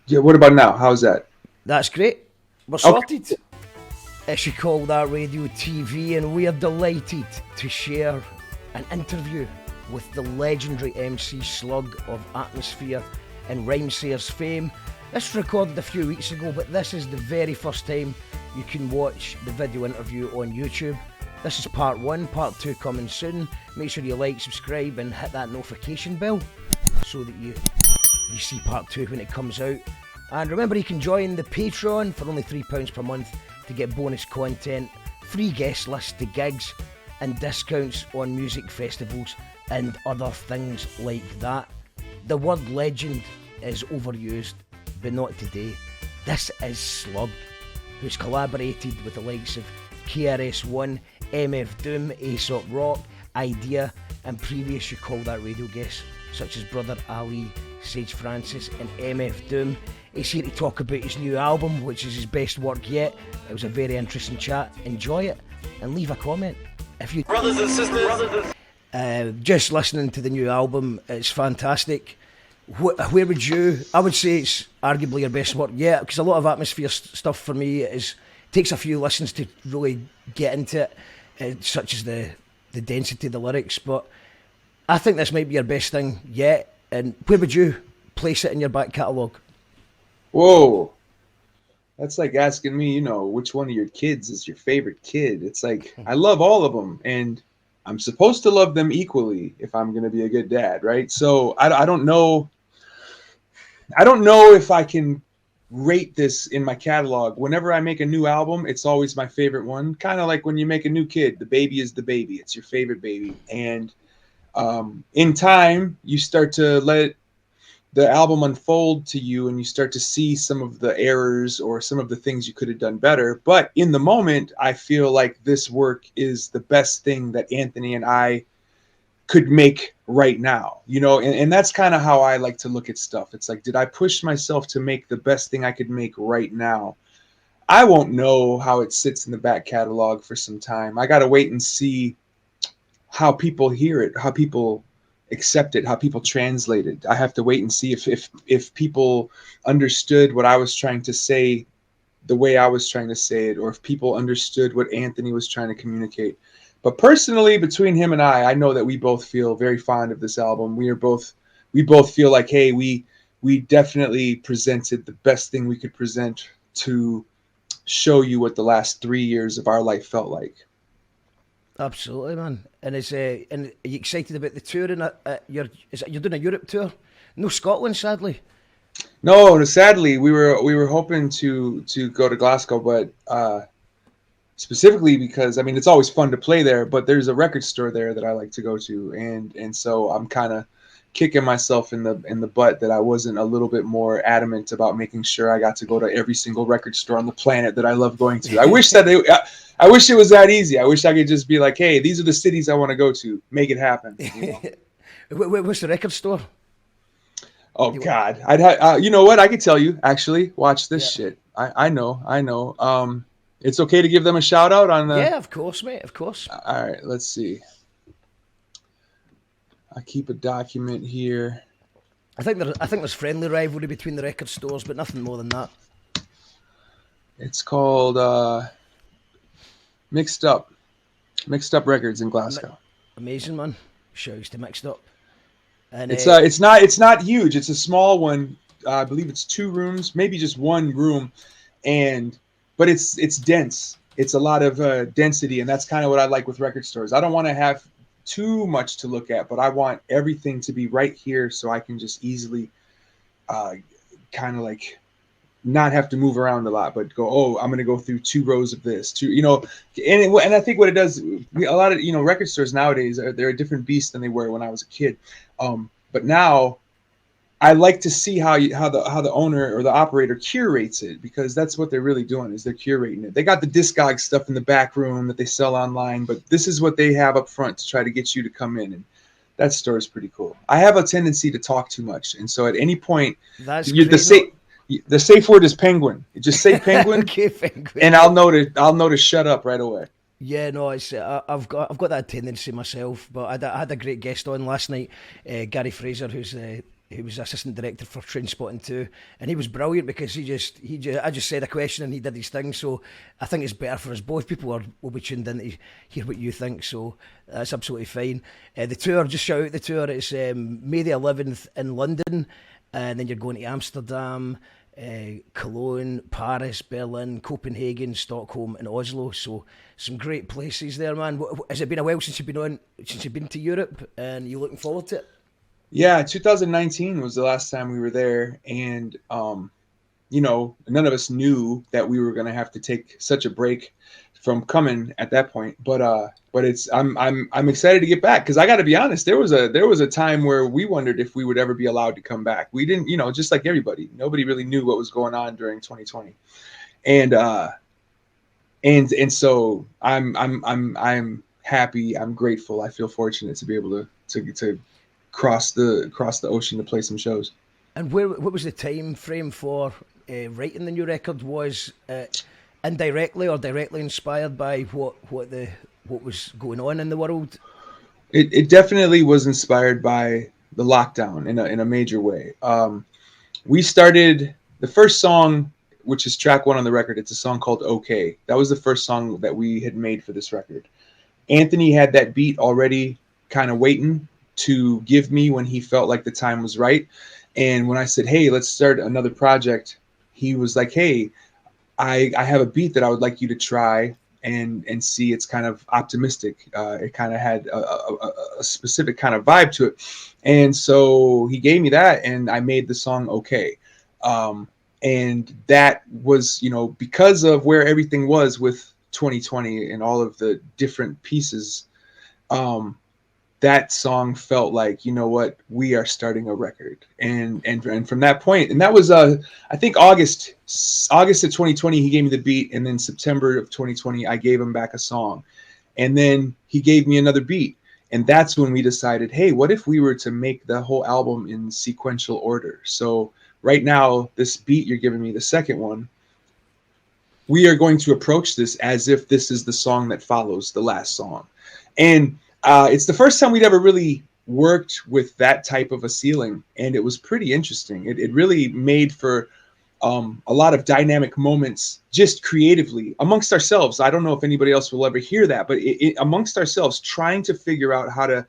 Yeah, what about now? How's that? That's great. We're Okay. sorted. It's your Call That Radio TV, and we are delighted to share an interview with the legendary MC Slug of Atmosphere and Rhymesayers fame. This was recorded a few weeks ago, but this is the very first time you can watch the video interview on YouTube. This is part one, part two coming soon. Make sure you like, subscribe, and hit that notification bell so that you see part two when it comes out. And remember, you can join the Patreon for only £3 per month to get bonus content, free guest lists to gigs, and discounts on music festivals and other things like that. The word legend is overused, but not today. This is Slug, who's collaborated with the likes of KRS-One, MF Doom, Aesop Rock, Eyedea, and previous You Call That Radio guests such as Brother Ali, Sage Francis, and MF Doom. He's here to talk about his new album, which is his best work yet. It was a very interesting chat. Enjoy it and leave a comment if you. Brothers and sisters. Just listening to the new album, it's fantastic. Where would you? I would say it's arguably your best work yet, because a lot of Atmosphere stuff for me takes a few listens to really get into it, such as the density of the lyrics. But I think this might be your best thing yet. And where would you place it in your back catalogue? Whoa. That's like asking me, which one of your kids is your favorite kid. It's like, I love all of them, and I'm supposed to love them equally if I'm going to be a good dad, right? So I don't know. I don't know if I can rate this in my catalog. Whenever I make a new album, it's always my favorite one. Kind of like when you make a new kid, the baby is the baby. It's your favorite baby. And in time, you start to let the album unfold to you, and you start to see some of the errors or some of the things you could have done better. But in the moment, I feel like this work is the best thing that Anthony and I could make right now, and that's kind of how I like to look at stuff. It's like, did I push myself to make the best thing I could make right now? I won't know how it sits in the back catalog for some time. I got to wait and see how people hear it, how people accept it, how people translate it. I have to wait and see if people understood what I was trying to say the way I was trying to say it, or if people understood what Anthony was trying to communicate. But personally, between him and I know that we both feel very fond of this album. We both feel like, hey, we definitely presented the best thing we could present to show you what the last 3 years of our life felt like. Absolutely, man. And and are you excited about the touring? You're doing a Europe tour? No Scotland, sadly. No, sadly, we were hoping to go to Glasgow, but specifically because it's always fun to play there. But there's a record store there that I like to go to, and so I'm kind of kicking myself in the butt that I wasn't a little bit more adamant about making sure I got to go to every single record store on the planet that I love going to. I wish I wish it was that easy. I wish I could just be like, hey, these are the cities I want to go to. Make it happen. What's the record store? Oh, God. You know what? I could tell you, actually. Watch this shit. I know. It's okay to give them a shout out on the... Yeah, of course, mate. Of course. All right, let's see. I keep a document here. I think there's friendly rivalry between the record stores, but nothing more than that. It's called Mixed Up Records in Glasgow. Amazing, man. Shouts to Mixed Up. And it's not huge. It's a small one. I believe it's 2 rooms, maybe just 1 room, but it's dense. It's a lot of density, and that's kind of what I like with record stores. I don't want to have too much to look at, but I want everything to be right here so I can just easily kind of like not have to move around a lot, but go, I'm going to go through 2 rows of this, and I think what it does, a lot of, record stores nowadays, they're a different beast than they were when I was a kid. But now I like to see how the owner or the operator curates it, because that's what they're really doing, is they're curating it. They got the Discog stuff in the back room that they sell online, but this is what they have up front to try to get you to come in, and that store is pretty cool. I have a tendency to talk too much, and so at any point, the safe word is penguin. You just say penguin, okay, penguin, and I'll know to shut up right away. Yeah, no, it's I've got that tendency myself. But I had a great guest on last night, Gary Fraser, who's who was assistant director for Trainspotting 2, and he was brilliant because I just said a question and he did his thing. So I think it's better for us both. People will be tuned in to hear what you think, so that's absolutely fine. The tour, just shout out the tour. It's May the 11th in London, and then you're going to Amsterdam, Cologne, Paris, Berlin, Copenhagen, Stockholm, and Oslo. So some great places there, man. Has it been a while since you've been to Europe, and you looking forward to it? Yeah, 2019 was the last time we were there, and none of us knew that we were going to have to take such a break from coming at that point. But I'm excited to get back, because I got to be honest, there was a time where we wondered if we would ever be allowed to come back. We didn't, just like everybody, nobody really knew what was going on during 2020, and so I'm happy, I'm grateful, I feel fortunate to be able to cross the ocean to play some shows. And what was the time frame for writing the new record? Was indirectly or directly inspired by what was going on in the world? It definitely was inspired by the lockdown in a major way. We started the first song, which is track 1 on the record. It's a song called "Okay." That was the first song that we had made for this record. Anthony had that beat already kind of waiting to give me when he felt like the time was right. And when I said, hey, let's start another project, he was like, hey, I have a beat that I would like you to try and see. It's kind of optimistic. It kind of had a specific kind of vibe to it. And so he gave me that, and I made the song "Okay." And that was, because of where everything was with 2020 and all of the different pieces, that song felt like, what, we are starting a record. And from that point, and that was I think August of 2020 he gave me the beat, and then September of 2020 I gave him back a song, and then he gave me another beat, and that's when we decided, hey, what if we were to make the whole album in sequential order? So right now, this beat you're giving me, the second one, we are going to approach this as if this is the song that follows the last song. And it's the first time we'd ever really worked with that type of a ceiling, and it was pretty interesting. It really made for a lot of dynamic moments just creatively amongst ourselves. I don't know if anybody else will ever hear that, but amongst ourselves, trying to figure out how to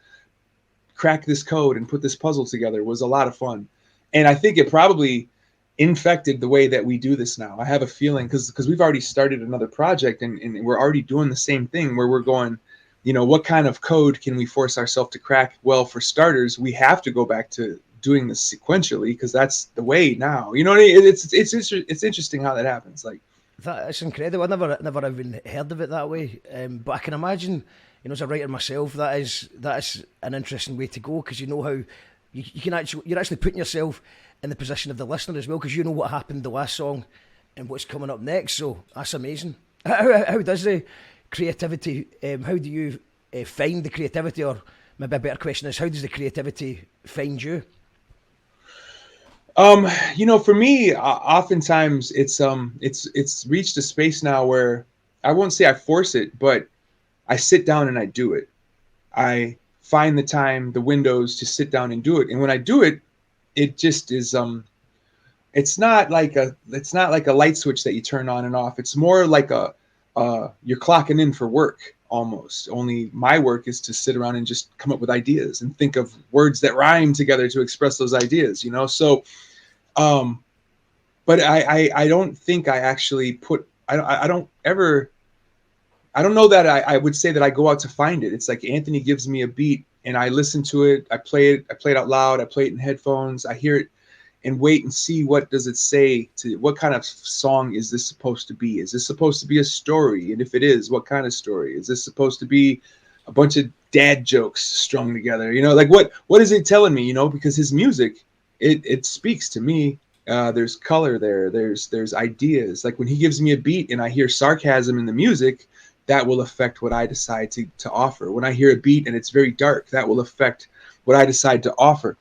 crack this code and put this puzzle together was a lot of fun. And I think it probably infected the way that we do this now. I have a feeling, because we've already started another project, and we're already doing the same thing, where we're going, what kind of code can we force ourselves to crack? Well, for starters, we have to go back to doing this sequentially, because that's the way now. You know what I mean? It's interesting how that happens. Like, that's incredible. I never even heard of it that way. But I can imagine, as a writer myself, that is an interesting way to go, because how you're actually putting yourself in the position of the listener as well, because you know what happened the last song and what's coming up next. So that's amazing. How does the creativity, how do you find the creativity, or maybe a better question is, how does the creativity find you? For me, oftentimes it's reached a space now where I won't say I force it, but I sit down and I do it. I find the time, the windows to sit down and do it. And when I do it, it just is it's not like a light switch that you turn on and off. It's more like you're clocking in for work almost. Only my work is to sit around and just come up with ideas and think of words that rhyme together to express those ideas, So, but I don't think I actually I don't know that I would say that I go out to find it. It's like Anthony gives me a beat and I listen to it. I play it out loud. I play it in headphones. I hear it and wait and see, what does it say, to what kind of song is this supposed to be? Is this supposed to be a story? And if it is, what kind of story? Is this supposed to be a bunch of dad jokes strung together? Like what is it telling me? Because his music, it speaks to me. There's color there. There's ideas. Like when he gives me a beat and I hear sarcasm in the music, that will affect what I decide to offer. When I hear a beat and it's very dark, that will affect what I decide to offer.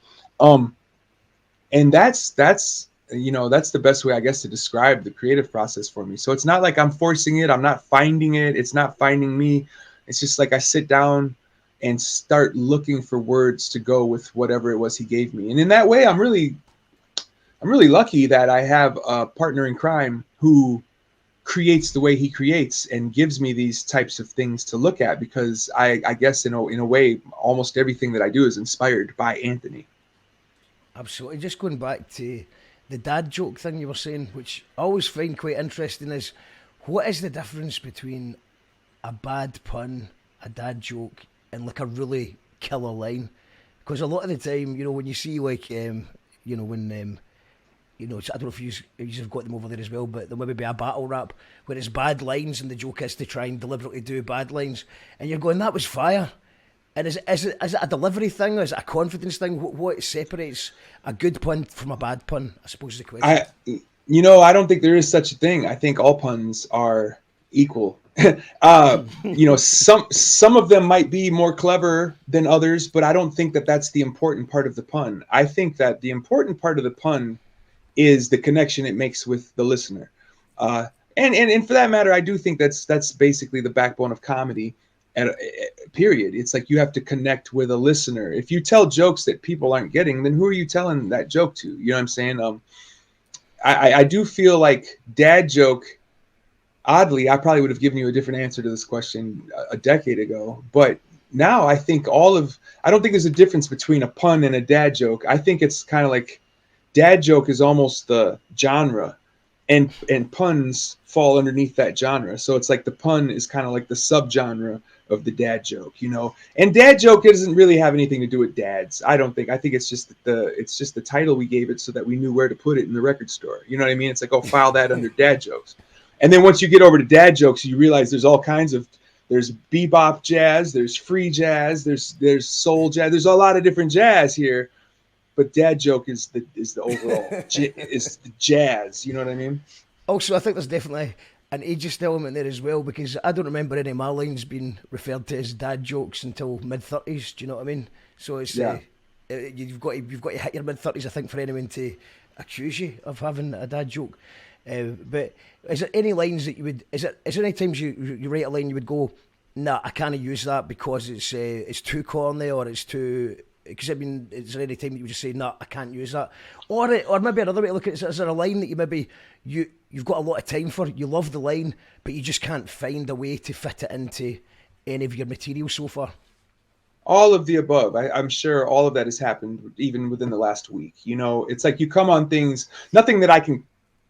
And that's the best way, I guess, to describe the creative process for me. So it's not like I'm forcing it. I'm not finding it. It's not finding me. It's just like I sit down and start looking for words to go with whatever it was he gave me. And in that way, I'm really lucky that I have a partner in crime who creates the way he creates and gives me these types of things to look at, because I guess in a way, almost everything that I do is inspired by Anthony. Absolutely. Just going back to the dad joke thing you were saying, which I always find quite interesting, is what is the difference between a bad pun, a dad joke, and like a really killer line? Because a lot of the time, you know, when you see like, you know, when you know, I don't know if you've got them over there as well, but there may be a battle rap where it's bad lines and the joke is to try and deliberately do bad lines, and you're going, that was fire. And is it a delivery thing, or is it a confidence thing? What separates a good pun from a bad pun, I suppose is the question. I don't think there is such a thing. I think all puns are equal. You know, some of them might be more clever than others, but I don't think that that's the important part of the pun. I think that the important part of the pun is the connection it makes with the listener. And for that matter, I do think that's basically the backbone of comedy. Period. It's like you have to connect with a listener. If you tell jokes that people aren't getting, then who are you telling that joke to? You know what I'm saying? I do feel like dad joke, oddly, I probably would have given you a different answer to this question a decade ago. But now I think I don't think there's a difference between a pun and a dad joke. I think it's kind of like dad joke is almost the genre, and puns fall underneath that genre. So it's like the pun is kind of like the subgenre of the dad joke, you know. And dad joke doesn't really have anything to do with dads. I don't think. I think it's just the title we gave it so that we knew where to put it in the record store. You know what I mean? It's like, oh, file that under dad jokes. And then once you get over to dad jokes, you realize there's all kinds of, there's bebop jazz, there's free jazz, there's soul jazz, there's a lot of different jazz here. But dad joke is the overall is the jazz. You know what I mean? Also, I think there's definitely an ageist element there as well, because I don't remember any of my lines being referred to as dad jokes until mid-30s. Do you know what I mean? So it's you've got to hit your mid-30s, I think, for anyone to accuse you of having a dad joke. But is there any lines that you would? Is there any times you write a line you would go, nah, I can't use that because it's too corny, or it's too. Because I mean, is there any time that you would just say, no, I can't use that? Or maybe another way to look at it is there a line that you maybe, you've got a lot of time for, you love the line, but you just can't find a way to fit it into any of your material so far? All of the above. I'm sure all of that has happened even within the last week. You know, it's like you come on things, nothing that I can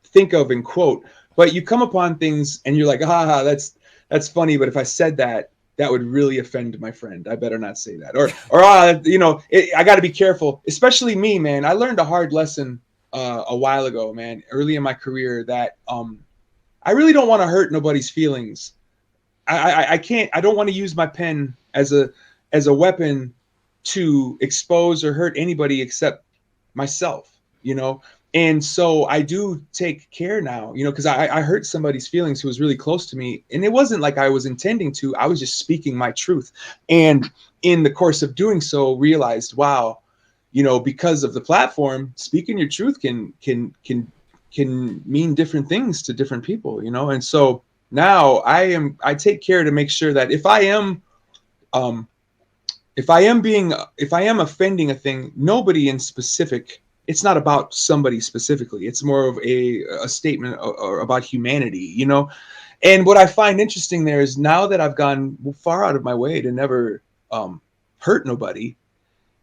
think of and quote, but you come upon things and you're like, that's funny, but if I said that would really offend my friend. I better not say that. You know, I got to be careful, especially me, man. I learned a hard lesson a while ago, man, early in my career, that I really don't want to hurt nobody's feelings. I don't want to use my pen as a weapon to expose or hurt anybody except myself, you know? And so I do take care now, you know, because I hurt somebody's feelings who was really close to me. And it wasn't like I was intending to. I was just speaking my truth. And in the course of doing so, realized, wow, you know, because of the platform, speaking your truth can mean different things to different people, you know. And so now I take care to make sure that if I am offending a thing, nobody in specific. It's not about somebody specifically. It's more of a statement or about humanity, you know? And what I find interesting there is now that I've gone far out of my way to never hurt nobody,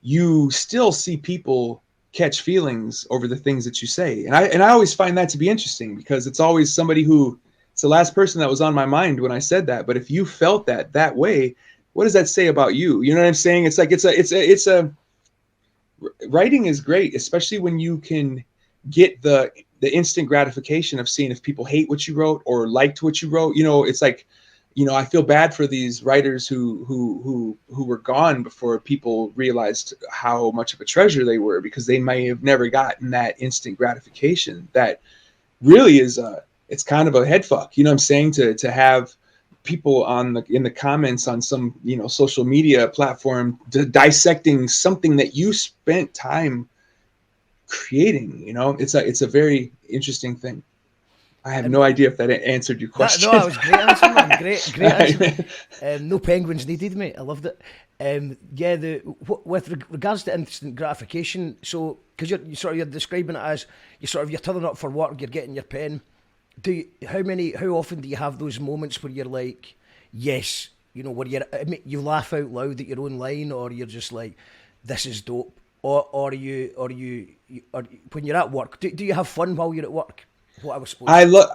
you still see people catch feelings over the things that you say. And I always find that to be interesting, because it's always somebody it's the last person that was on my mind when I said that. But if you felt that way, what does that say about you? You know what I'm saying? It's like, it's a writing is great, especially when you can get the instant gratification of seeing if people hate what you wrote or liked what you wrote. You know, it's like, you know, I feel bad for these writers who were gone before people realized how much of a treasure they were, because they may have never gotten that instant gratification. That really is it's kind of a head fuck. You know what I'm saying? To have people in the comments on some, you know, social media platform dissecting something that you spent time creating, you know, it's a very interesting thing. I have no idea if that answered your question. That was great answer, man. Great answer. Right. No penguins needed, mate. I loved it. Yeah, with regards to instant gratification, so because you're describing it as you're turning up for work, you're getting your pen. How often do you have those moments where you're like, yes, where you laugh out loud at your own line, or you're just like, this is dope, or when you're at work, do you have fun while you're at work? What I was supposed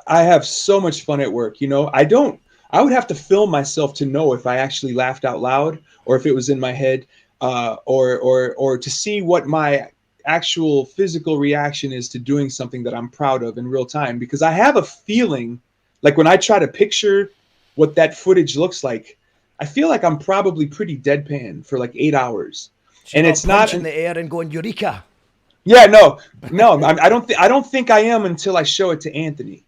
I have so much fun at work. I would have to film myself to know if I actually laughed out loud or if it was in my head, or to see what my actual physical reaction is to doing something that I'm proud of in real time. Because I have a feeling, like when I try to picture what that footage looks like, I feel like I'm probably pretty deadpan for like 8 hours. So and it's not in the air and going Eureka. Yeah, no. I don't think I am until I show it to Anthony.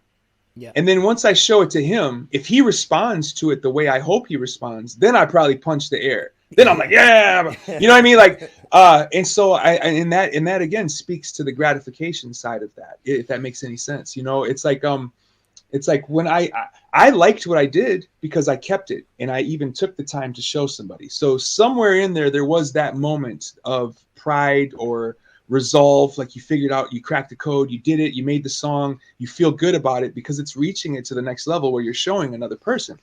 Yeah. And then once I show it to him, if he responds to it the way I hope he responds, then I probably punch the air. Then I'm like, yeah, you know what I mean? Like, and so and that again speaks to the gratification side of that, if that makes any sense. It's like when I liked what I did because I kept it, and I even took the time to show somebody. So somewhere in there was that moment of pride or resolve, like you figured out, you cracked the code, you did it, you made the song, you feel good about it because it's reaching it to the next level where you're showing another person.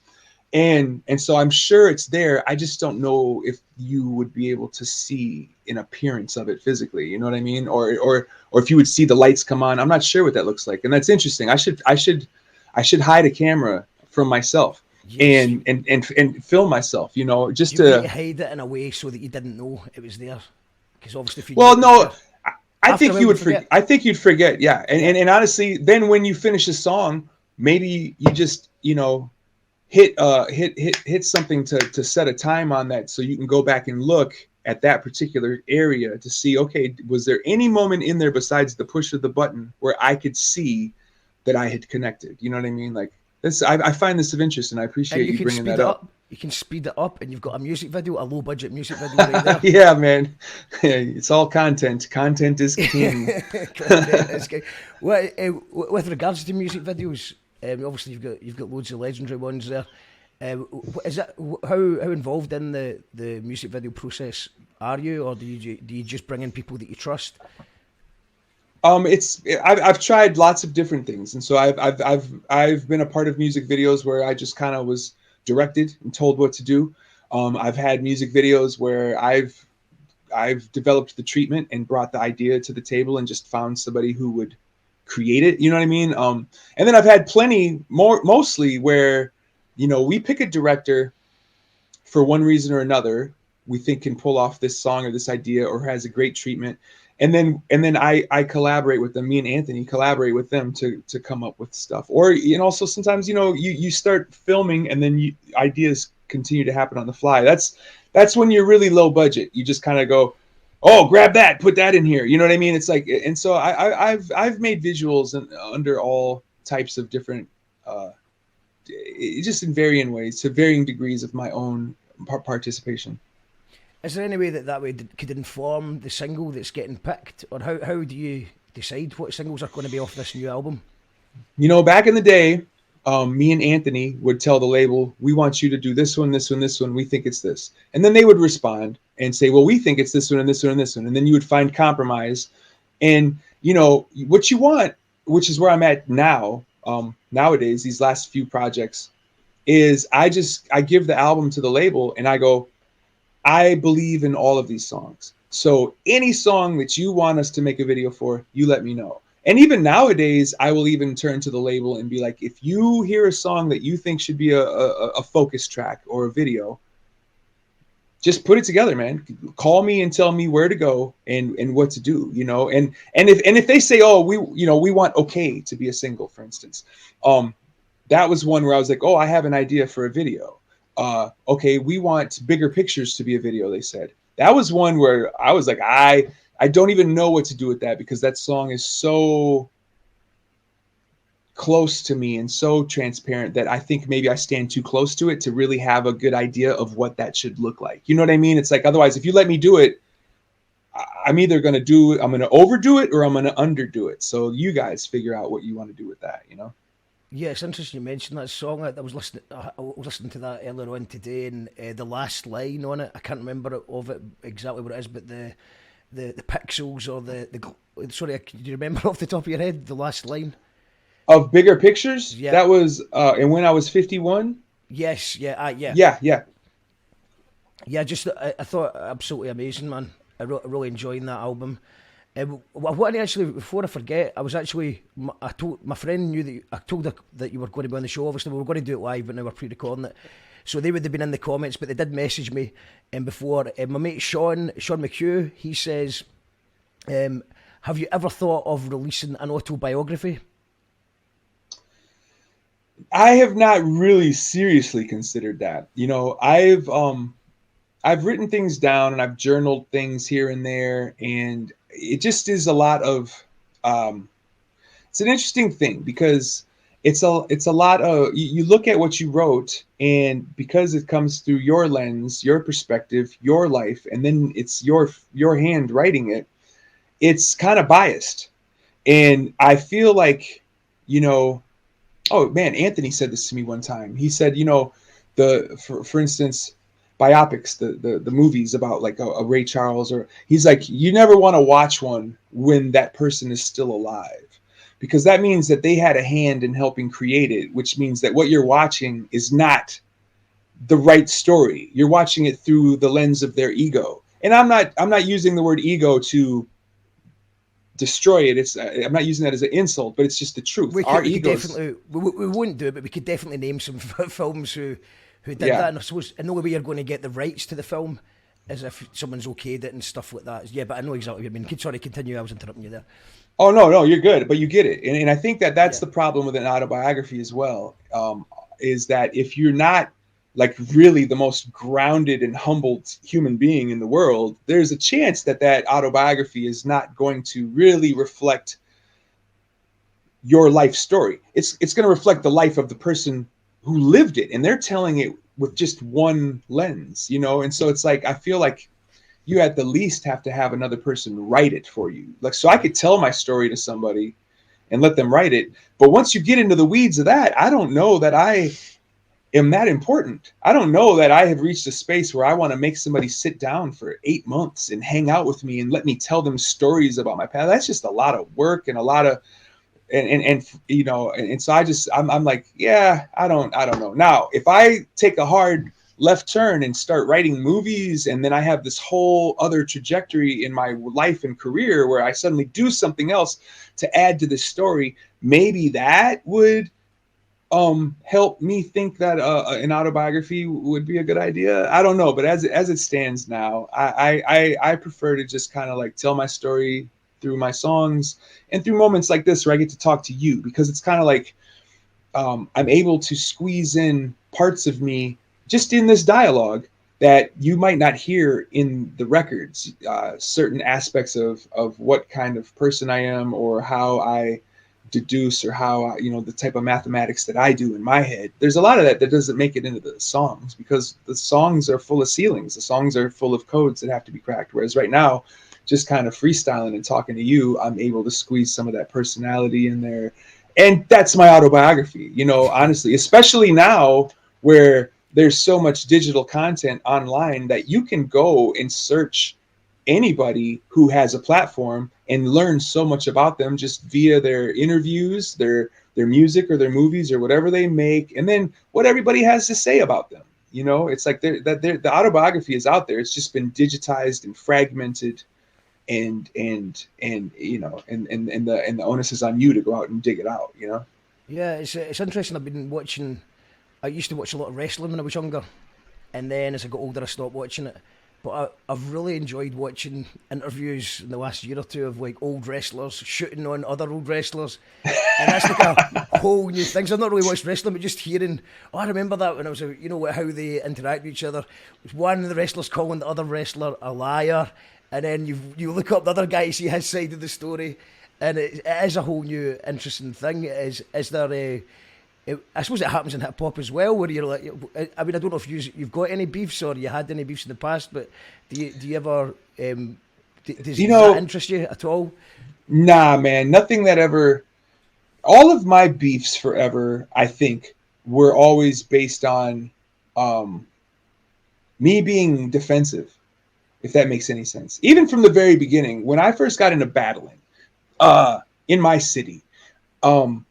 And so I'm sure it's there. I just don't know if you would be able to see an appearance of it physically, you know what I mean? Or if you would see the lights come on. I'm not sure what that looks like. And that's interesting. I should hide a camera from myself. Yes. and film myself, just you to hide it in a way so that you didn't know it was there. Because obviously, if you I think you would forget. I think you'd forget, yeah. And honestly, then when you finish a song, maybe you just hit something to set a time on that, so you can go back and look at that particular area to see, okay, was there any moment in there besides the push of the button where I could see that I had connected? You know what I mean? Like this, I find this of interest, and I appreciate you bringing that up. You can speed it up, and you've got a low budget music video right there. Yeah, man. It's all content. Content is king. Content is king. Well, with regards to music videos, obviously you've got loads of legendary ones there. Is that how involved in the music video process are you, or do you just bring in people that you trust? I've tried lots of different things, and so I've been a part of music videos where I just kind of was directed and told what to do. I've had music videos where I've developed the treatment and brought the idea to the table and just found somebody who would create it. You know what I mean? And then I've had mostly where, we pick a director for one reason or another we think can pull off this song or this idea or has a great treatment. And then I collaborate with them. Me and Anthony collaborate with them to come up with stuff. Or, also sometimes, you start filming and then ideas continue to happen on the fly. That's when you're really low budget. You just kind of go, oh, grab that, put that in here. You know what I mean? It's like, and so I've made visuals under all types of different, just in varying ways, to varying degrees of my own participation. Is there any way that way could inform the single that's getting picked, or how do you decide what singles are going to be off this new album? Back in the day, me and Anthony would tell the label, we want you to do this one, this one, this one. We think it's this. And then they would respond and say, well, we think it's this one and this one and this one. And then you would find compromise. And, what you want, which is where I'm at now, nowadays, these last few projects, is I give the album to the label and I go, I believe in all of these songs. So any song that you want us to make a video for, you let me know. And even nowadays, I will even turn to the label and be like, if you hear a song that you think should be a focus track or a video, just put it together, man. Call me and tell me where to go and what to do, And if they say, oh, we want Okay to be a single, for instance, that was one where I was like, oh, I have an idea for a video. Okay, we want Bigger Pictures to be a video, they said. That was one where I was like, I don't even know what to do with that, because that song is so close to me and so transparent that I think maybe I stand too close to it to really have a good idea of what that should look like. You know what I mean? It's like, otherwise, if you let me do it, I'm either going to overdo it or I'm going to underdo it. So you guys figure out what you want to do with that, Yeah, it's interesting you mentioned that song. I was listening to that earlier on today, and the last line on it, I can't remember of it exactly what it is, but the pixels or sorry, do you remember off the top of your head the last line? Of Bigger Pictures, Yeah. that was and when I was 51. Yes. Yeah. Yeah. Yeah, yeah. Yeah. Just I thought absolutely amazing, man. Really enjoying that album. What I actually, before I forget, I told my friend knew that I told her that you were going to be on the show. Obviously, we were going to do it live, but now we're pre-recording it. So they would have been in the comments, but they did message me. And before, my mate Sean McHugh, he says, "Have you ever thought of releasing an autobiography?" I have not really seriously considered that. I've written things down and I've journaled things here and there, and it just is a lot of um, it's an interesting thing because it's a lot of you look at what you wrote, and because it comes through your lens, your perspective, your life, and then it's your hand writing it, it's kind of biased. And I feel like, you know, oh man, Anthony said this to me one time. He said, for instance, biopics, the movies about like a Ray Charles, or he's like, you never want to watch one when that person is still alive, because that means that they had a hand in helping create it, which means that what you're watching is not the right story. You're watching it through the lens of their ego. And I'm not using the word ego to destroy it. I'm not using that as an insult, but it's just the truth. Our We could egos. definitely we wouldn't do it, but we could definitely name some films who did Yeah. that. And I suppose the only way you're going to get the rights to the film is if someone's okayed it and stuff like that. Yeah, but I know exactly what you mean. Sorry, continue. I was interrupting you there. Oh no, no, you're good, but you get it, and I think that that's Yeah. the problem with an autobiography as well. Is that if you're not like really the most grounded and humbled human being in the world, there's a chance that that autobiography is not going to really reflect your life story. It's going to reflect the life of the person who lived it, and they're telling it with just one lens, And so it's like I feel like you at the least have to have another person write it for you. Like, so I could tell my story to somebody and let them write it. But once you get into the weeds of that, I don't know that I am that important. I don't know that I have reached a space where I want to make somebody sit down for 8 months and hang out with me and let me tell them stories about my past. That's just a lot of work and a lot of, and so I'm like, yeah, I don't know. Now, if I take a hard left turn and start writing movies, and then I have this whole other trajectory in my life and career where I suddenly do something else to add to this story, maybe that would help me think that an autobiography would be a good idea. I don't know, but as it stands now, I prefer to just kind of like tell my story through my songs and through moments like this where I get to talk to you, because it's kind of like I'm able to squeeze in parts of me just in this dialogue that you might not hear in the records. Certain aspects of what kind of person I am, or how I deduce, or how the type of mathematics that I do in my head. There's a lot of that doesn't make it into the songs, because the songs are full of ceilings. The songs are full of codes that have to be cracked. Whereas right now, just kind of freestyling and talking to you, I'm able to squeeze some of that personality in there. And that's my autobiography, honestly, especially now where there's so much digital content online that you can go and search anybody who has a platform and learn so much about them just via their interviews, their music or their movies or whatever they make, and then what everybody has to say about them. It's like the autobiography is out there. It's just been digitized and fragmented, and the onus is on you to go out and dig it out. Yeah, it's interesting. I used to watch a lot of wrestling when I was younger, and then as I got older, I stopped watching it. But I've really enjoyed watching interviews in the last year or two of like old wrestlers shooting on other old wrestlers, and that's like a whole new thing. So I've not really watched wrestling, but just hearing, oh, I remember that when I was, how they interact with each other. One of the wrestlers calling the other wrestler a liar, and then you look up the other guy to see his side of the story, and it is a whole new interesting thing. Is there a I suppose it happens in hip hop as well, where you're like, I mean, I don't know if you've got any beefs or you had any beefs in the past, but do you ever, does that interest you at all? Nah, man, nothing that ever all of my beefs forever, I think, were always based on um, me being defensive, if that makes any sense. Even from the very beginning, when I first got into battling in my city, um,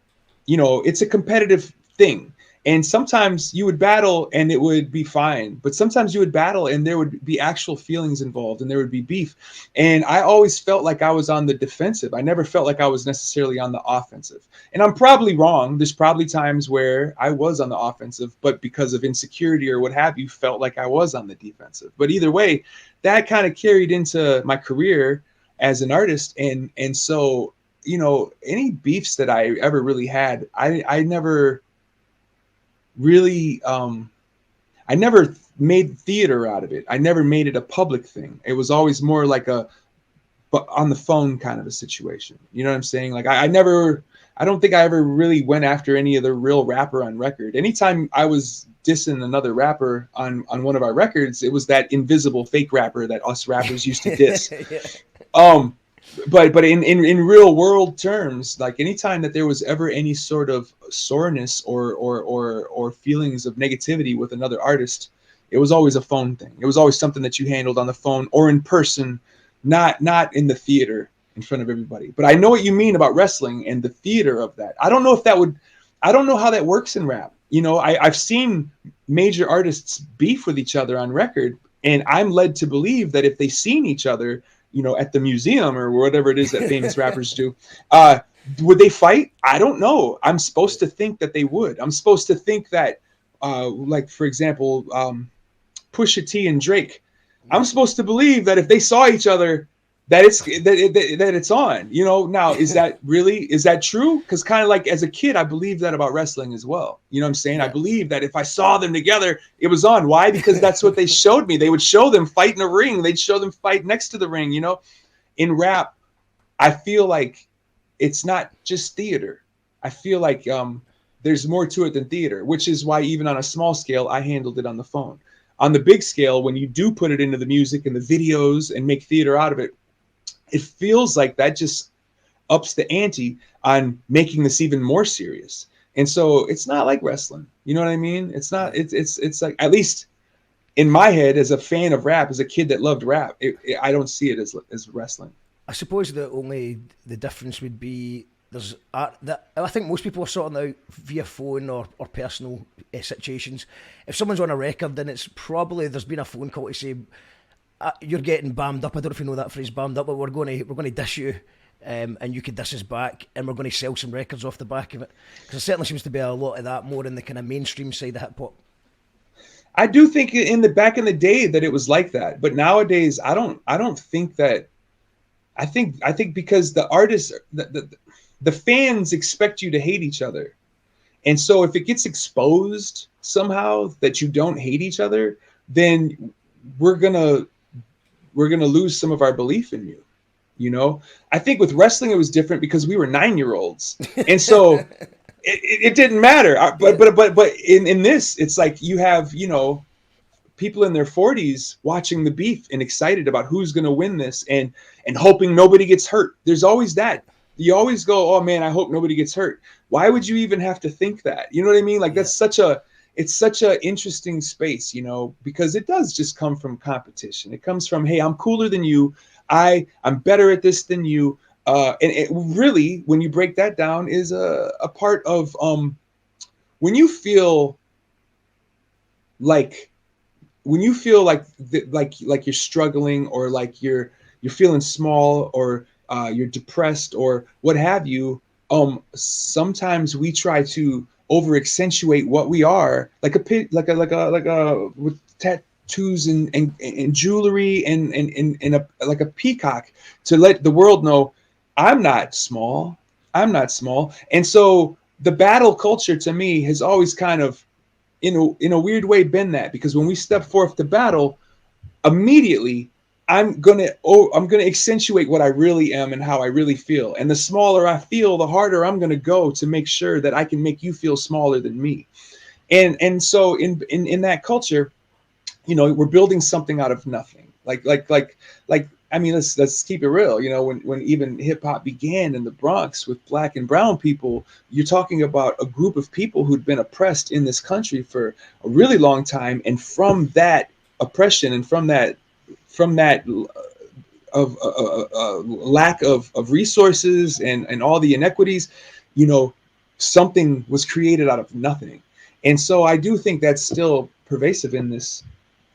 it's a competitive thing. And sometimes you would battle and it would be fine, but sometimes you would battle and there would be actual feelings involved and there would be beef. And I always felt like I was on the defensive. I never felt like I was necessarily on the offensive. And I'm probably wrong. There's probably times where I was on the offensive, but because of insecurity or what have you, felt like I was on the defensive. But either way, that kind of carried into my career as an artist. And so, any beefs that I ever really had, I never really I never made theater out of it. I never made it a public thing. It was always more like a but on the phone kind of a situation. You know what I'm saying? Like I don't think I ever really went after any other real rapper on record. Anytime I was dissing another rapper on one of our records, it was that invisible fake rapper that us rappers used to diss. Yeah. Um but in real world terms, like anytime that there was ever any sort of soreness or feelings of negativity with another artist, it was always a phone thing. It was always something that you handled on the phone or in person, not in the theater in front of everybody. But I know what you mean about wrestling and the theater of that. I don't know how that works in rap. I've seen major artists beef with each other on record, and I'm led to believe that if they seen each other, at the museum or whatever it is that famous rappers do, would they fight? I don't know. I'm supposed to think that they would. I'm supposed to think that, like, for example, Pusha T and Drake. I'm supposed to believe that if they saw each other, that it's on. Now is that true? Because kind of like as a kid, I believed that about wrestling as well. You know what I'm saying? Yeah. I believed that if I saw them together, it was on. Why? Because that's what they showed me. They would show them fight in a ring. They'd show them fight next to the ring. In rap, I feel like it's not just theater. I feel like there's more to it than theater, which is why even on a small scale, I handled it on the phone. On the big scale, when you do put it into the music and the videos and make theater out of it, it feels like that just ups the ante on making this even more serious. And so it's not like wrestling. You know what I mean? It's not. It's like, at least in my head, as a fan of rap, as a kid that loved rap, I don't see it as wrestling. I suppose the difference would be there's that I think most people are sorting out via phone or personal situations. If someone's on a record, then it's probably there's been a phone call to say you're getting bammed up. I don't know if you know that phrase, bammed up, but we're going to diss you, and you could diss us back, and we're going to sell some records off the back of it. Because there certainly seems to be a lot of that more in the kind of mainstream side of hip hop. I do think in the back in the day that it was like that, but nowadays I don't think that. I think because the artists, the fans expect you to hate each other. And so if it gets exposed somehow that you don't hate each other, then we're going to lose some of our belief in you. I think with wrestling, it was different because we were 9-year-olds. And so it didn't matter. But in this, it's like you have, people in their 40s watching the beef and excited about who's going to win this and hoping nobody gets hurt. There's always that. You always go, oh man, I hope nobody gets hurt. Why would you even have to think that? You know what I mean? Like it's such a interesting space, because it does just come from competition. It comes from, hey, I'm cooler than you. I'm better at this than you. And it really, when you break that down, is a part of when you feel like you're struggling, or like you're feeling small, or you're depressed, or what have you. Sometimes we try to over accentuate what we are, like a with tattoos and jewelry and like a peacock, to let the world know I'm not small. And so the battle culture to me has always kind of in a weird way been that, because when we step forth to battle, immediately I'm gonna accentuate what I really am and how I really feel. And the smaller I feel, the harder I'm gonna go to make sure that I can make you feel smaller than me. And so in that culture, we're building something out of nothing. Like I mean, let's keep it real. You know, when even hip hop began in the Bronx with black and brown people, you're talking about a group of people who'd been oppressed in this country for a really long time, and from that oppression and from that of lack of resources and all the inequities, you know, something was created out of nothing. And so I do think that's still pervasive in this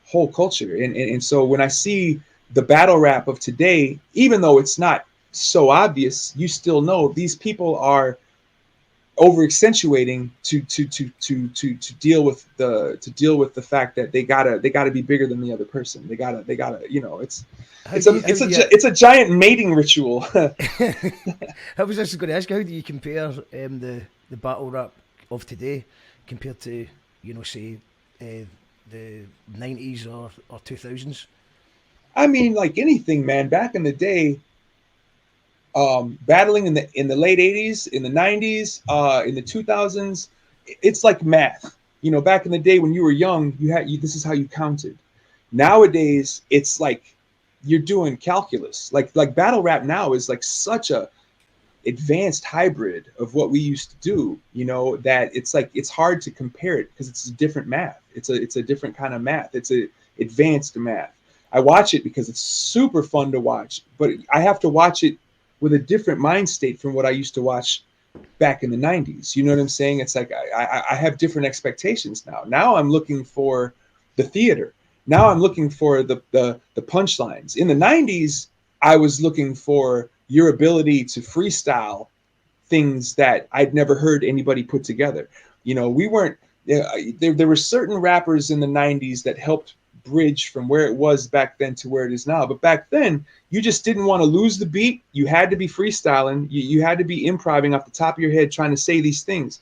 whole culture. And so when I see the battle rap of today, even though it's not so obvious, you still know these people are over accentuating to deal with the fact that they gotta be bigger than the other person. They gotta you know, it's a giant mating ritual. I was just going to ask you, how do you compare the battle rap of today compared to, you know, say the 90s or 2000s? I mean, like anything, man. Back in the day, battling in the late 80s, in the 90s, in the 2000s, it's like math. You know, back in the day when you were young, this is how you counted. Nowadays, it's like you're doing calculus. Like battle rap now is like such a advanced hybrid of what we used to do, you know, that it's like it's hard to compare it because it's a different math. It's a different kind of math. It's a advanced math. I watch it because it's super fun to watch, but I have to watch it with a different mind state from what I used to watch back in the 90s. You know what I'm saying? It's like I have different expectations now. Now I'm looking for the theater. Now I'm looking for the punchlines. In the 90s, I was looking for your ability to freestyle things that I'd never heard anybody put together. You know, we weren't there were certain rappers in the 90s that helped bridge from where it was back then to where it is now. But back then, you just didn't want to lose the beat. You had to be freestyling. You had to be improvising off the top of your head, trying to say these things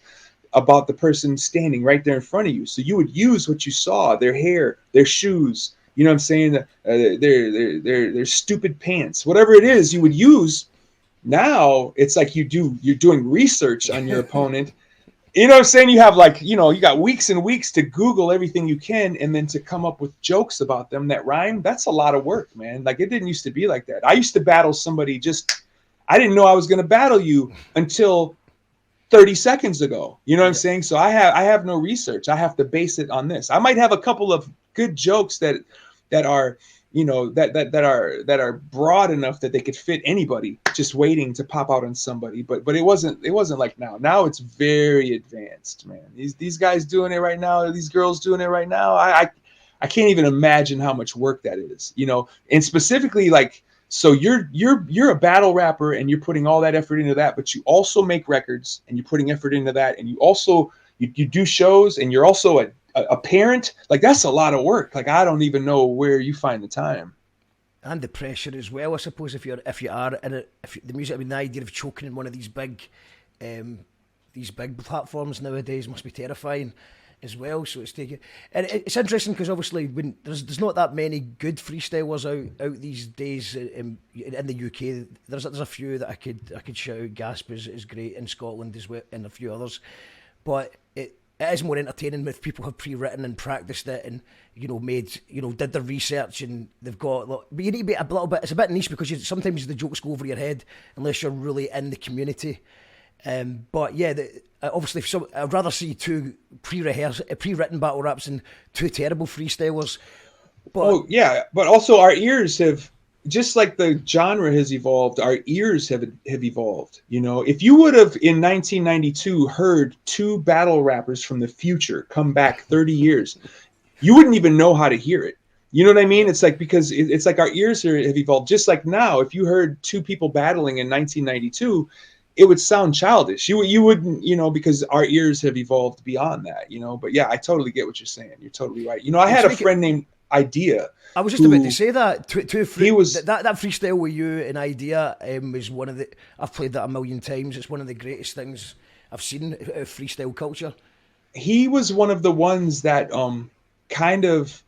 about the person standing right there in front of you. So you would use what you saw, their hair, their shoes, you know what I'm saying? Their stupid pants, whatever it is you would use. Now it's like you're doing research on your opponent. You know what I'm saying? You have like, you know, you got weeks and weeks to Google everything you can and then to come up with jokes about them that rhyme. That's a lot of work, man. Like it didn't used to be like that. I used to battle somebody I didn't know I was going to battle you until 30 seconds ago. You know what I'm saying? So I have no research. I have to base it on this. I might have a couple of good jokes that are, you know, that are broad enough that they could fit anybody, just waiting to pop out on somebody. But it wasn't like now. Now it's very advanced, man. These guys doing it right now, these girls doing it right now. I can't even imagine how much work that is, you know. And specifically, like, so you're a battle rapper and you're putting all that effort into that, but you also make records and you're putting effort into that, and you also you do shows, and you're also a parent. Like that's a lot of work. Like I don't even know where you find the time. And the pressure as well, I suppose, if you are in it, if the music, I mean, the idea of choking in one of these big platforms nowadays must be terrifying as well. So it's taking, and it's interesting because obviously when there's not that many good freestylers out these days in the UK. There's a few that I could shout out. Gasp is great in Scotland as well, and a few others, but it is more entertaining if people have pre-written and practiced it and, you know, did their research and they've got, but you need to be a little bit, it's a bit niche because sometimes the jokes go over your head unless you're really in the community. But yeah, obviously I'd rather see two pre-written battle raps than two terrible freestylers. But but also our ears have, just like the genre has evolved, our ears have evolved. You know, if you would have in 1992 heard two battle rappers from the future come back 30 years, you wouldn't even know how to hear it. You know what I mean? It's like, because it's like our ears have evolved. Just like now, if you heard two people battling in 1992, it would sound childish. You wouldn't, you know, because our ears have evolved beyond that, you know. But yeah, I totally get what you're saying. You're totally right. You know, I had a friend named Eyedea. I was just about to say that. That freestyle with you and Eyedea was one of the. I've played that a million times. It's one of the greatest things I've seen of freestyle culture. He was one of the ones that kind of,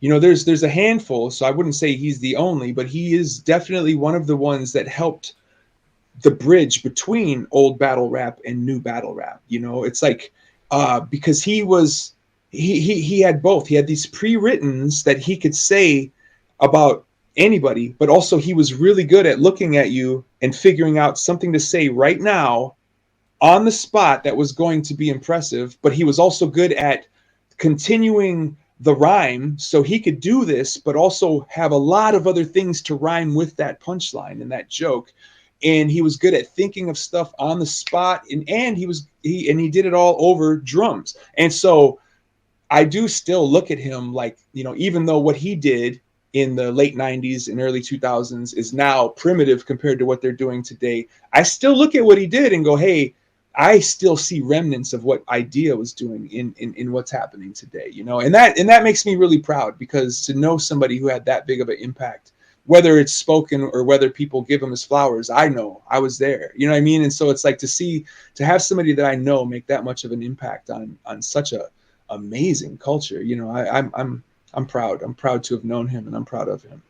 you know, there's a handful, so I wouldn't say he's the only, but he is definitely one of the ones that helped the bridge between old battle rap and new battle rap. You know, it's like because he had both. He had these pre-writtens that he could say about anybody, but also he was really good at looking at you and figuring out something to say right now on the spot that was going to be impressive. But he was also good at continuing the rhyme so he could do this, but also have a lot of other things to rhyme with that punchline and that joke. And he was good at thinking of stuff on the spot, and he did it all over drums. And so I do still look at him like, even though what he did in the late 90s and early 2000s is now primitive compared to what they're doing today, I still look at what he did and go, hey, I still see remnants of what Eyedea was doing in what's happening today, and that makes me really proud, because to know somebody who had that big of an impact, whether it's spoken or whether people give him his flowers, I know I was there, you know what I mean? And so it's like to have somebody that I know make that much of an impact on such a amazing culture. I'm proud. I'm proud to have known him, and I'm proud of him.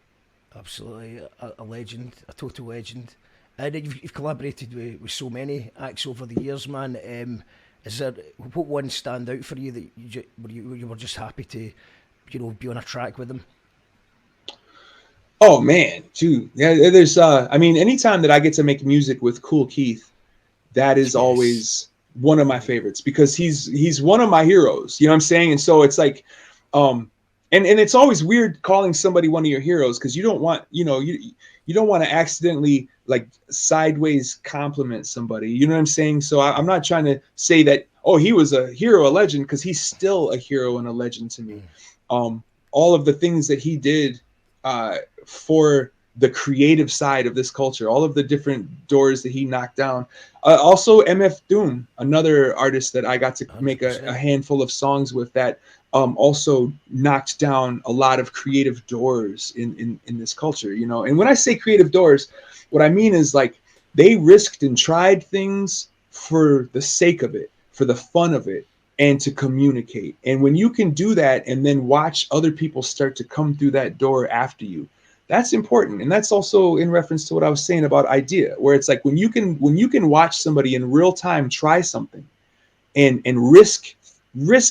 Absolutely, a legend, a total legend. And you've collaborated with so many acts over the years, man. Is there what one stand out for you that you were just happy to, be on a track with them? Oh man, dude. Yeah, there's I mean, anytime that I get to make music with Kool Keith, that is Yes. always one of my favorites, because he's one of my heroes. You know what I'm saying? And so it's like, um, and it's always weird calling somebody one of your heroes, because you don't want, you don't want to accidentally like sideways compliment somebody. You know what I'm saying? So I'm not trying to say that, oh, he was a hero, a legend, because he's still a hero and a legend to me. All of the things that he did for the creative side of this culture, all of the different doors that he knocked down. Also, MF Doom, another artist that I got to make a handful of songs with, that also knocked down a lot of creative doors in this culture, And when I say creative doors, what I mean is like they risked and tried things for the sake of it, for the fun of it, and to communicate. And when you can do that and then watch other people start to come through that door after you, that's important. And that's also in reference to what I was saying about Eyedea, where it's like when you can watch somebody in real time try something and risk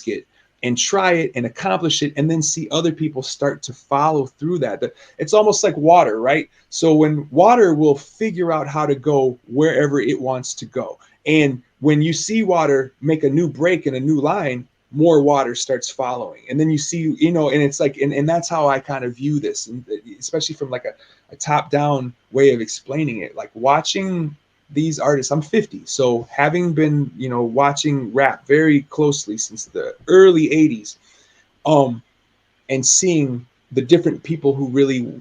it and try it and accomplish it, and then see other people start to follow through that. It's almost like water, right? So when water will figure out how to go wherever it wants to go. And when you see water make a new break in a new line, more water starts following. And then you see, and it's like, and that's how I kind of view this, and especially from like a top down way of explaining it, like watching these artists. I'm 50, so having been, watching rap very closely since the early 80s, and seeing the different people who really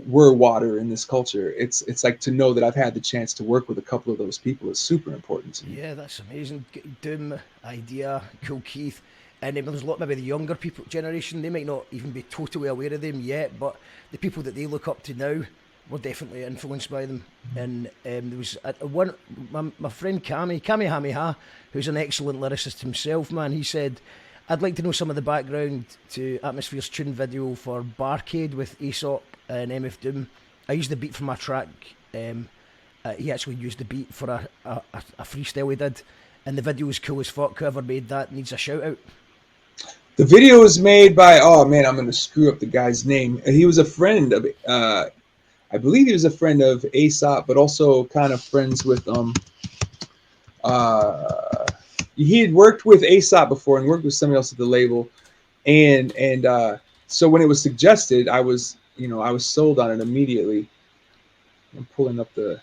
were water in this culture, it's like to know that I've had the chance to work with a couple of those people is super important to me. Yeah, that's amazing. Doom, Eyedea, Kool Keith, and there's a lot, maybe the younger people generation, they might not even be totally aware of them yet, but the people that they look up to now were definitely influenced by them. And there was my friend Kamihamiha, who's an excellent lyricist himself, man. He said, I'd like to know some of the background to Atmosphere's tune video for Barcade with Aesop and MF Doom. I used the beat for my track. He actually used the beat for a freestyle he did, and the video is cool as fuck. Whoever made that needs a shout out. The video was made by, oh man, I'm going to screw up the guy's name. He was a friend of, I believe he was a friend of Aesop, but also kind of friends with, he had worked with Aesop before and worked with somebody else at the label. And so when it was suggested, I was sold on it immediately. I'm pulling up the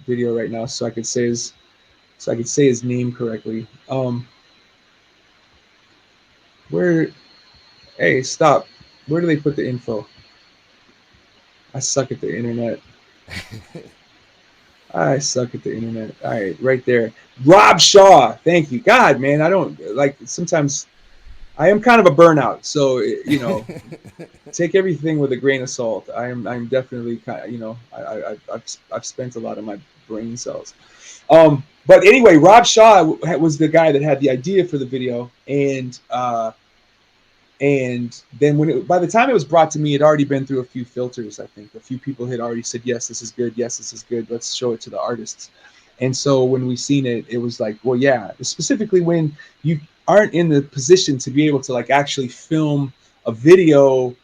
video right now so I could say his name correctly. Hey, stop. Where do they put the info? I suck at the internet. I suck at the internet. All right, right there. Rob Shaw. Thank you. God, man, I don't like, sometimes I am kind of a burnout. So, take everything with a grain of salt. I'm definitely kind of, I've spent a lot of my brain cells. But anyway, Rob Shaw was the guy that had the idea for the video, and then by the time it was brought to me, it had already been through a few filters. I think a few people had already said, yes, this is good. Yes, this is good. Let's show it to the artists. And so when we seen it, it was like, well, yeah, specifically when you aren't in the position to be able to like actually film a video,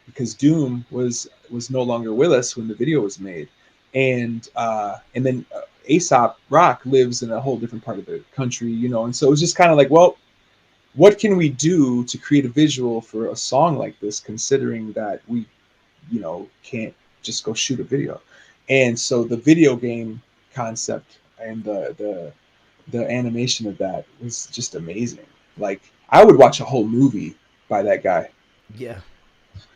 because Doom was was no longer with us when the video was made, and then Aesop Rock lives in a whole different part of the country, you know, and so it was just kind of like, well, what can we do to create a visual for a song like this, considering that we, you know, can't just go shoot a video. And so the video game concept and the animation of that was just amazing. Like, I would watch a whole movie by that guy. Yeah,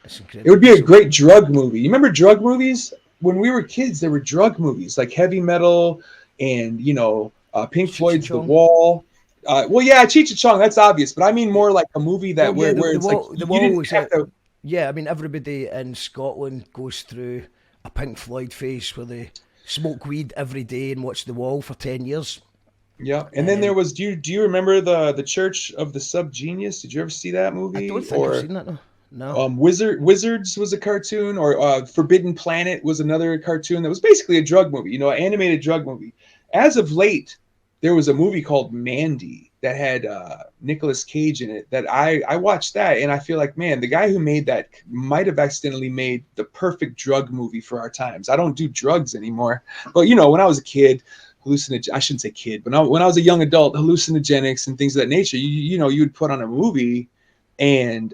that's incredible. It would be a great drug movie. You remember drug movies? When we were kids, there were drug movies like Heavy Metal and, you know, Pink Floyd's The Wall. Well, yeah, Cheech and Chong, that's obvious, but I mean more like a movie that where it's like you didn't have to. Yeah, I mean, everybody in Scotland goes through a Pink Floyd phase where they smoke weed every day and watch The Wall for 10 years. Yeah, and then there was. Do you remember the Church of the Subgenius? Did you ever see that movie? I don't think I've seen that. No. Wizards was a cartoon, or Forbidden Planet was another cartoon that was basically a drug movie. You know, an animated drug movie. As of late, there was a movie called Mandy that had Nicolas Cage in it that I watched that, and I feel like, man, the guy who made that might have accidentally made the perfect drug movie for our times. I don't do drugs anymore, but you know, when I was a kid, I shouldn't say kid, but when I was a young adult, hallucinogenics and things of that nature, you know, you would put on a movie, and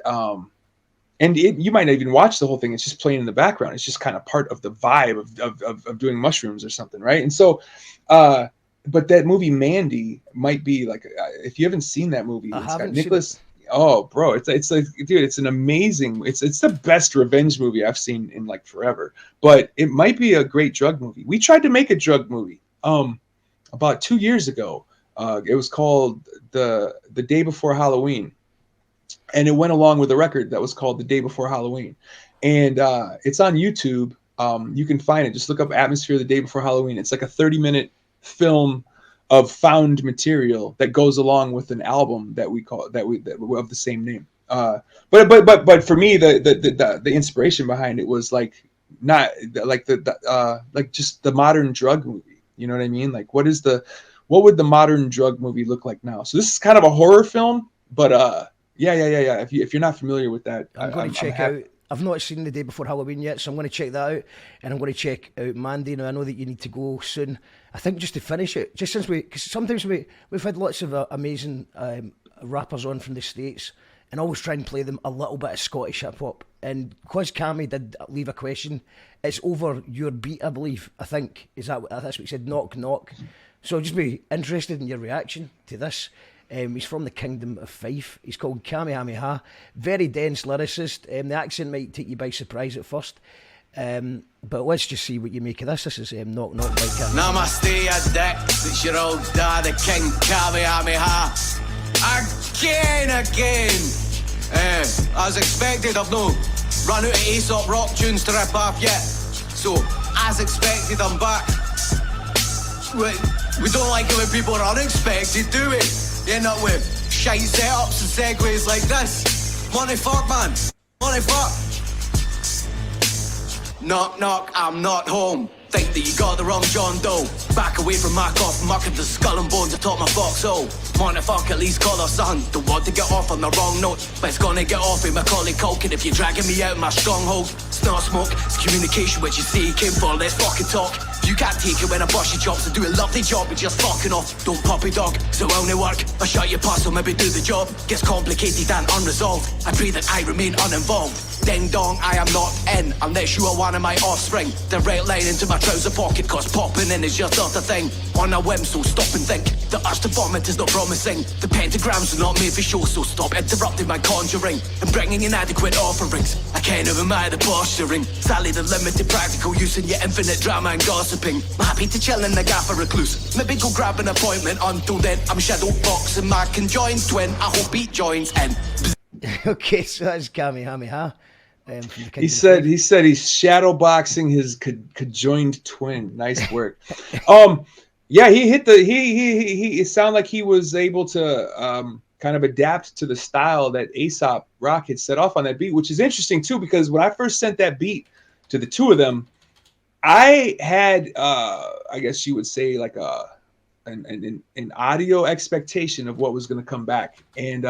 you might not even watch the whole thing. It's just playing in the background. It's just kind of part of the vibe of doing mushrooms or something, right? And so, but that movie Mandy might be like, if you haven't seen that movie, it's got Nicholas. Oh, bro, it's like, dude, it's an amazing. It's the best revenge movie I've seen in like forever. But it might be a great drug movie. We tried to make a drug movie about 2 years ago. It was called the Day Before Halloween, and it went along with a record that was called The Day Before Halloween, and it's on YouTube. You can find it. Just look up Atmosphere The Day Before Halloween. It's like a 30-minute film of found material that goes along with an album that we call that of the same name. But for me, the inspiration behind it was like not like like just the modern drug movie. You know what I mean? Like, what would the modern drug movie look like now? So this is kind of a horror film, but yeah. If you're not familiar with that, I'm going to check out. I've not seen The Day Before Halloween yet, so I'm going to check that out, and I'm going to check out Mandy. Now, I know that you need to go soon. I think just to finish it, just since because sometimes we've had lots of amazing rappers on from the States, and always try and play them a little bit of Scottish hip hop. And because Cammy did leave a question, it's over your beat, I believe. I think that's what he said. Knock knock. So I'll just be interested in your reaction to this. He's from the Kingdom of Fife. He's called Kamihamiha. Very dense lyricist. The accent might take you by surprise at first. But let's just see what you make of this. This is Knock Knock by Kamihamiha. Namaste, a dick. It's your old dad, the King Kamihamiha. Again. As expected, I've no run out of Aesop Rock tunes to rip off yet. So, as expected, I'm back. We don't like it when people are unexpected, do we? You end up with shite setups and segues like this. Money fuck, man. Money fuck. Knock, knock, I'm not home. Think that you got the wrong John Doe. Back away from my cough, mucking the skull and bones atop my foxhole. Wanna fuck, at least call her son. Don't want to get off on the wrong note, but it's gonna get off with Macaulay Culkin if you're dragging me out of my stronghold. It's not smoke, it's communication, which you say you came for, let's fucking talk. You can't take it when I bust your chops and do a lovely job but just fucking off. Don't puppy dog, so it only work. I shut your pass, so maybe do the job. Gets complicated and unresolved. I pray that I remain uninvolved. Ding dong, I am not in unless you are one of my offspring. The right line into my trouser pocket, cause popping in is just not a thing. On a whim, so stop and think. The urge to vomit is not promising. The pentagrams are not made for show, so stop interrupting my conjuring and bringing inadequate offerings. I can't even admire the posturing. Sadly, the limited practical use in your infinite drama and gossiping. I'm happy to chill in the gaffer recluse. Maybe go grab an appointment. Until then, I'm shadow boxing my conjoined twin. I hope he joins in. Okay, so that's Kamihamiha. He said he's shadow boxing his conjoined twin. Nice work. Yeah, he hit he it sounded like he was able to kind of adapt to the style that Aesop Rock had set off on that beat, which is interesting too, because when I first sent that beat to the two of them, I had I guess you would say like an audio expectation of what was going to come back, and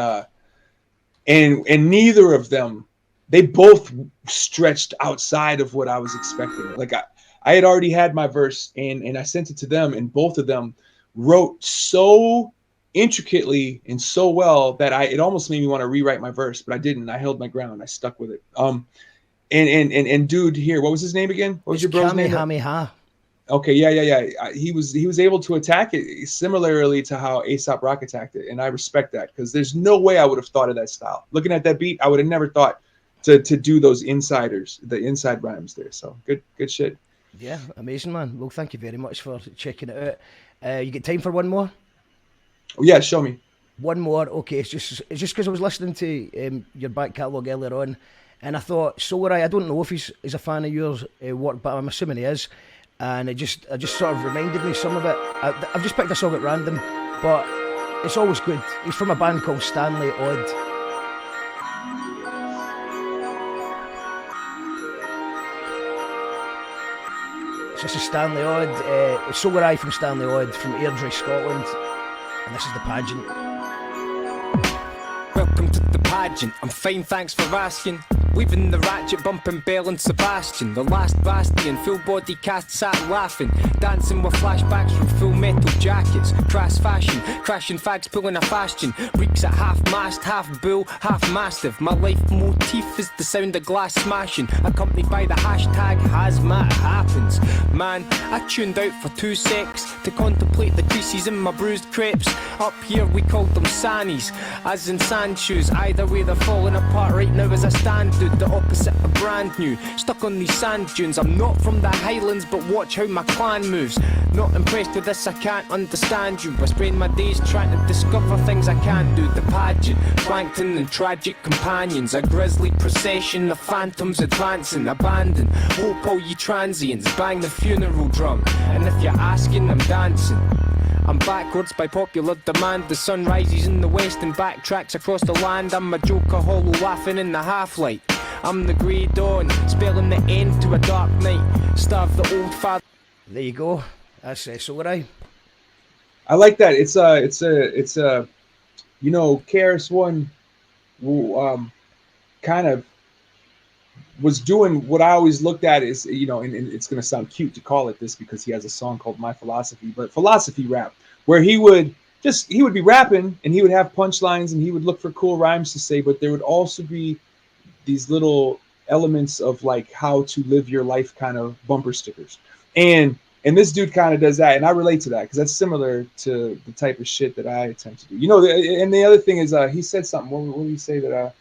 neither of them they both stretched outside of what I was expecting. Like I had already had my verse and I sent it to them, and both of them wrote so intricately and so well that it almost made me want to rewrite my verse, but I didn't. I held my ground. I stuck with it. And dude here, what was his name again? What was your bro's name? Kamihamiha. Okay, yeah. He was able to attack it similarly to how A$AP Rock attacked it, and I respect that because there's no way I would have thought of that style. Looking at that beat, I would have never thought to do those the inside rhymes there. So good shit. Yeah, amazing, man. Well, thank you very much for checking it out. You get time for one more? Oh, yeah, show me. One more, okay. It's just because I was listening to your back catalogue earlier on, and I thought Solareye, I don't know if he's a fan of yours work, but I'm assuming he is. And it just sort of reminded me some of it. I've just picked a song at random, but it's always good. He's from a band called Stanley Odd. This is Stanley Odd, Solareye from Stanley Odd from Eyedea, Scotland, and this is The Pageant. Welcome to The Pageant, I'm fine, thanks for asking. Weaving the ratchet, bumping Bell and Sebastian. The last bastion, full body cast sat laughing. Dancing with flashbacks from full metal jackets. Crass fashion, crashing fags pulling a fashion. Reeks at half mast, half bull, half mastiff. My life motif is the sound of glass smashing, accompanied by the hashtag hazmat happens. Man, I tuned out for 2 secs to contemplate the creases in my bruised crepes. Up here we called them sannies, as in sand shoes. Either way they're falling apart right now as I stand. The opposite of brand new, stuck on these sand dunes. I'm not from the Highlands, but watch how my clan moves. Not impressed with this, I can't understand you. I spend my days trying to discover things I can't do. The pageant, plankton and tragic companions. A grisly procession of phantoms advancing. Abandon, hope all ye transients. Bang the funeral drum, and if you're asking, I'm dancing. I'm backwards by popular demand. The sun rises in the west and backtracks across the land. I'm a joker hollow laughing in the half-light. I'm the grey dawn, spelling the end to a dark night. Starve the old father. There you go. That's Solareye. I like that. It's a you know, KRS-One kind of was doing what I always looked at is, you know, and it's going to sound cute to call it this because he has a song called My Philosophy, but philosophy rap, where he would be rapping and he would have punchlines and he would look for cool rhymes to say, but there would also be these little elements of like how to live your life kind of bumper stickers. And this dude kind of does that. And I relate to that because that's similar to the type of shit that I attempt to do. You know, and the other thing is he said something. What did he say that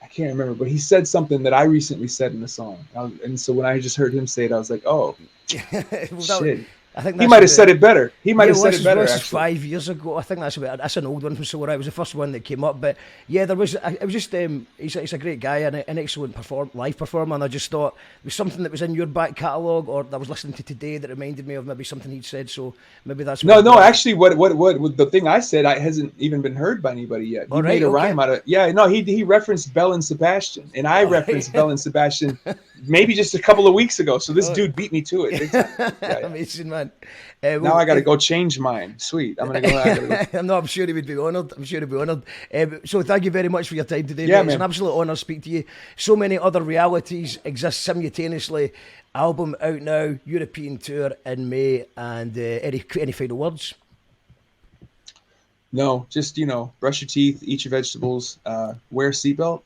I can't remember, but he said something that I recently said in the song. And so when I just heard him say it, I was like, oh, shit. I think he might have said it better. He might have said it better. This is 5 years ago. I think that's an old one from Solareye. It was the first one that came up. But yeah, it was just he's a great guy and an excellent live performer. And I just thought it was something that was in your back catalogue or that I was listening to today that reminded me of maybe something he'd said. So maybe that's no. Actually, what the thing I said hasn't even been heard by anybody yet. He made a rhyme out of he referenced Bell and Sebastian, and I referenced Bell and Sebastian maybe just a couple of weeks ago. So this dude beat me to it. Yeah. Amazing, man. Now I got to go change mine. Sweet. I'm I'm sure he would be honoured. So thank you very much for your time today. Yeah, mate. It's an absolute honour to speak to you. So many other realities exist simultaneously. Album out now, European tour in May, and any final words? No, just, brush your teeth, eat your vegetables, wear a seatbelt.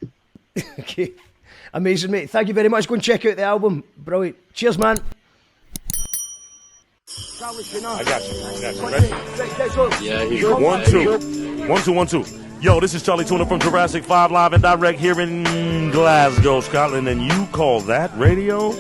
Okay. Amazing, mate. Thank you very much. Go and check out the album. Brilliant. Cheers, man. I got you. Ready? Yeah, here. 1 2. Yo, this is Charlie Tuna from Jurassic 5 live and direct here in Glasgow, Scotland, and you call that radio?